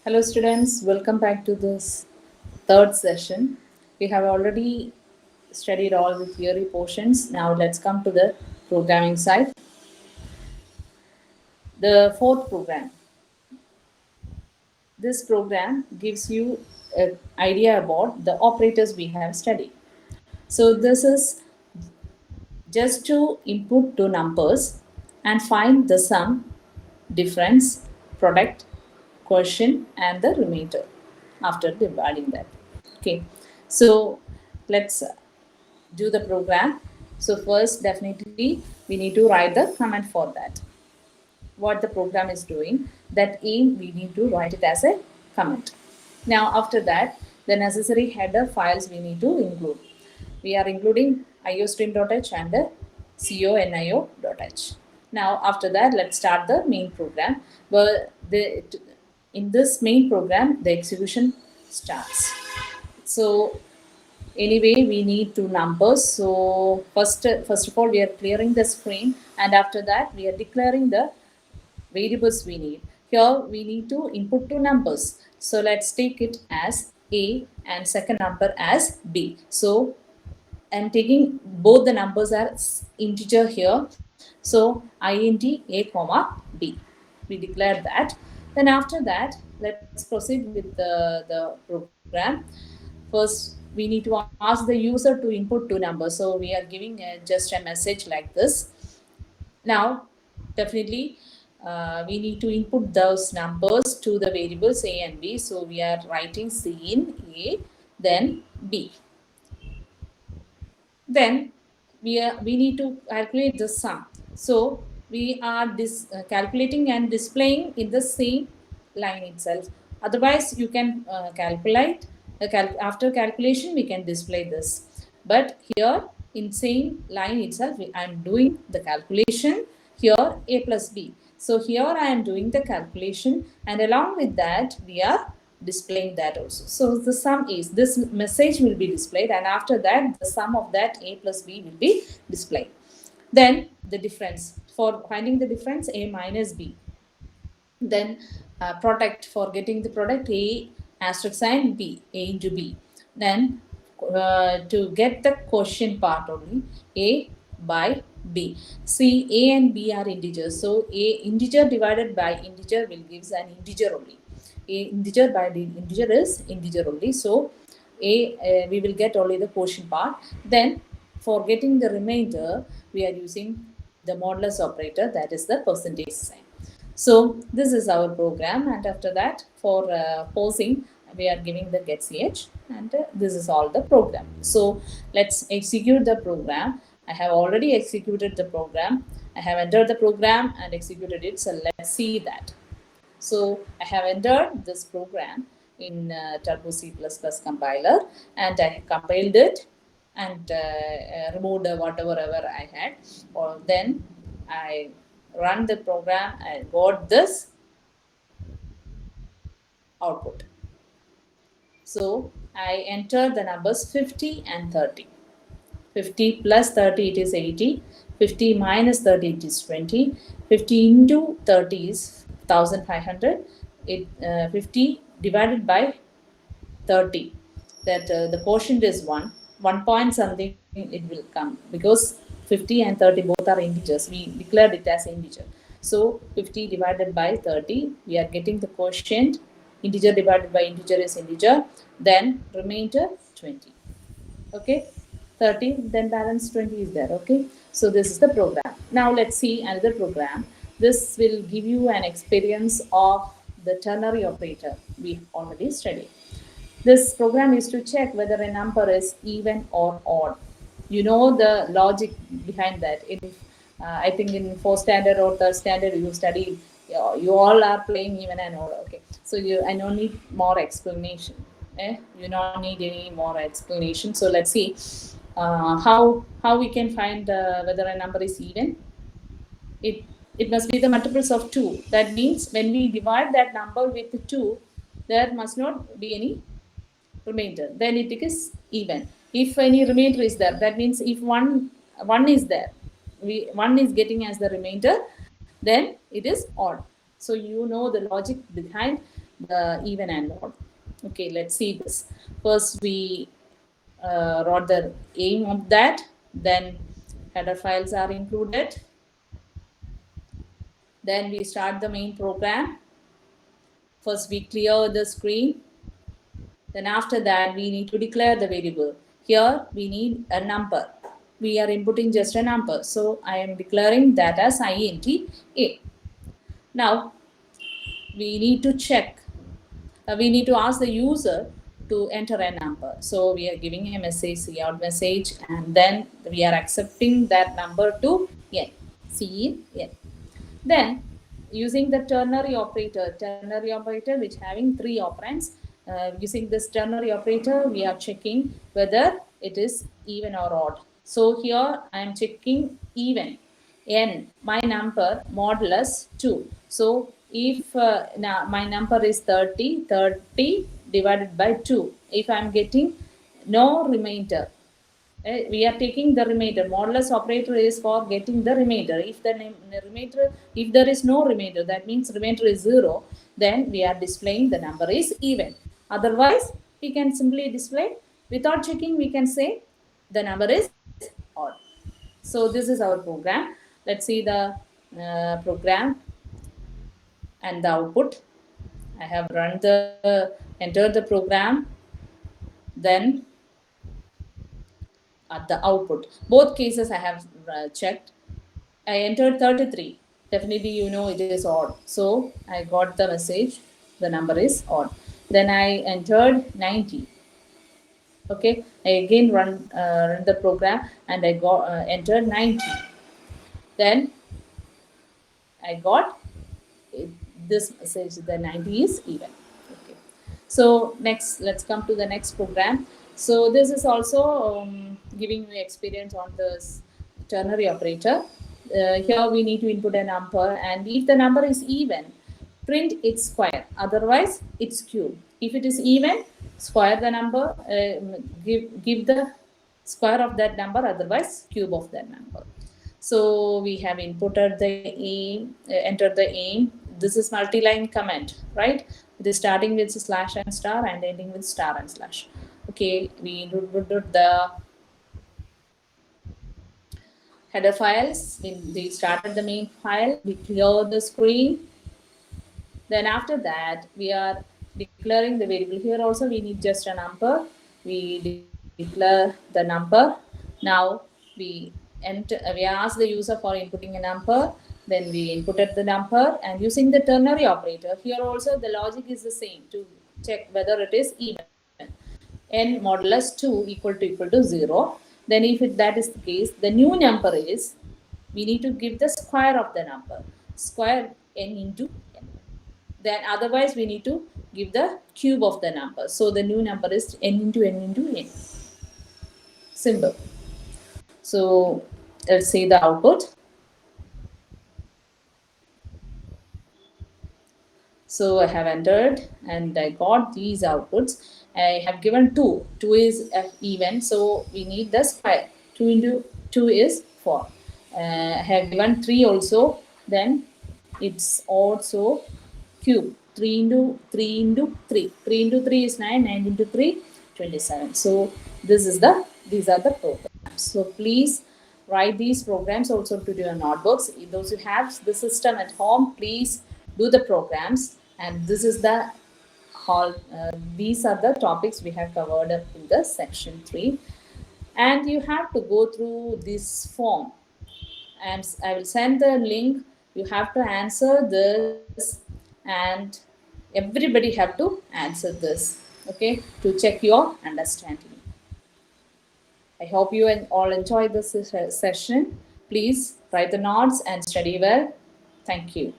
Hello, students. Welcome back to this third session. We have already studied all the theory portions. Now, let's come to the programming side. The fourth program. This program gives you an idea about the operators we have studied. So, this is just to input two numbers and find the sum, difference, product, quotient, and the remainder after dividing that. Okay, so let's do the program. So first, definitely we need to write the command for that. What the program is doing, that aim we need to write it as a comment. Now after that, the necessary header files we need to include. We are including iostream.h and the conio.h. Now after that, let's start the main program. But in this main program, the execution starts. So anyway, we need two numbers. So first of all, we are clearing the screen, and after that we are declaring the variables we need. Here we need to input two numbers. So let's take it as a and second number as b. So I'm taking both the numbers as integer here. So int a comma b. We declare that. Then after that, let's proceed with the program. First, we need to ask the user to input two numbers. So we are giving just a message like this. Now, definitely, we need to input those numbers to the variables a and b. So we are writing c in a, then b. Then we need to calculate the sum. So we are calculating and displaying in the same line itself. Otherwise, you can calculate after calculation we can display this. But here in same line itself, I am doing the calculation here a plus b. So here I am doing the calculation, and along with that we are displaying that also. So the sum is, this message will be displayed, and after that the sum of that a plus b will be displayed. Then the difference, for finding the difference a minus b. Then product, for getting the product a asterisk sign b, a into b. Then to get the quotient part only, a by b. See, a and b are integers, so a integer divided by integer will gives an integer only. A integer by the integer is integer only. So a we will get only the quotient part. Then for getting the remainder, we are using the modulus operator, that is the percentage sign. So this is our program, and after that, for pausing, we are giving the get ch, and this is all the program. So let's execute the program. I have already executed the program. I have entered the program and executed it. So let's see that. So I have entered this program in Turbo C++ compiler, and I compiled it and removed whatever I had. Or then I run the program and got this output. So I enter the numbers 50 and 30. 50 plus 30, it is 80. 50 minus 30, it is 20. 50 into 30 is 1500. 50 divided by 30, that the quotient is 1 point something it will come, because 50 and 30 both are integers. We declared it as integer. So 50 divided by 30, we are getting the quotient. Integer divided by integer is integer. Then remainder 20. Okay, 30, then balance 20 is there. Okay, so this is the program. Now let's see another program. This will give you an experience of the ternary operator we already studied. This program is to check whether a number is even or odd. You know the logic behind that. I think in fourth standard or third standard you study. You all are playing even and odd. Okay, so I don't need more explanation. You don't need any more explanation. So let's see how we can find whether a number is even. It it must be the multiples of 2. That means when we divide that number with 2, there must not be any remainder, then it is even. If any remainder is there, that means if one is there, one is getting as the remainder, then it is odd. So you know the logic behind the even and odd. Okay, let's see this. First, we wrote the aim of that, then header files are included. Then we start the main program. First, we clear the screen. Then after that, we need to declare the variable. Here, we need a number. We are inputting just a number. So, I am declaring that as int a. Now, we need to check. We need to ask the user to enter a number. So, we are giving a message, cout message, and then we are accepting that number to n, n. Then, using the ternary operator which having three operands, using this ternary operator, we are checking whether it is even or odd. So here I am checking even. N, my number modulus 2. So if now my number is 30, 30 divided by 2. If I am getting no remainder, we are taking the remainder. Modulus operator is for getting the remainder. If if there is no remainder, that means remainder is 0, then we are displaying the number is even. Otherwise, we can simply display without checking. We can say the number is odd. So this is our program. Let's see the program and the output. I have entered the program. Then at the output, both cases I have checked. I entered 33. Definitely, you know it is odd. So I got the message, the number is odd. Then I entered 90. Okay, I again run the program and I got entered 90. Then I got this message, the 90 is even. Okay. So next, let's come to the next program. So this is also giving you experience on this ternary operator. Here we need to input a number, and if the number is even, print its square. Otherwise, it's cube. If it is even, square the number, give the square of that number. Otherwise, cube of that number. So we have inputted the aim, entered the aim. This is multi-line comment, right? It is starting with slash and star and ending with star and slash. Okay, we inputted the header files. We started the main file. We clear the screen. Then after that, we are declaring the variable. Here also we need just a number. We declare the number. Now we ask the user for inputting a number. Then we inputted the number, and using the ternary operator, here also the logic is the same to check whether it is even. N modulus 2 equal to 0. Then if that is the case, the new number is, we need to give the square of the number. Square n into n. Then otherwise we need to give the cube of the number. So the new number is n into n into n. Simple. So let's see the output. So I have entered and I got these outputs. I have given 2. 2 is even, so we need the square. 2 into 2 is 4. I have given 3 also, then it's also cube. 3 into 3 into 3. 3 into 3 is 9, 9 into 3, 27. So these are the programs. So please write these programs also to your notebooks. Those who have the system at home, please do the programs. And this is the whole, these are the topics we have covered up in the section 3. And you have to go through this form. And I will send the link. You have to answer this, and everybody have to answer this, okay, to check your understanding. I hope you all enjoy this session. Please write the notes and study well. Thank you.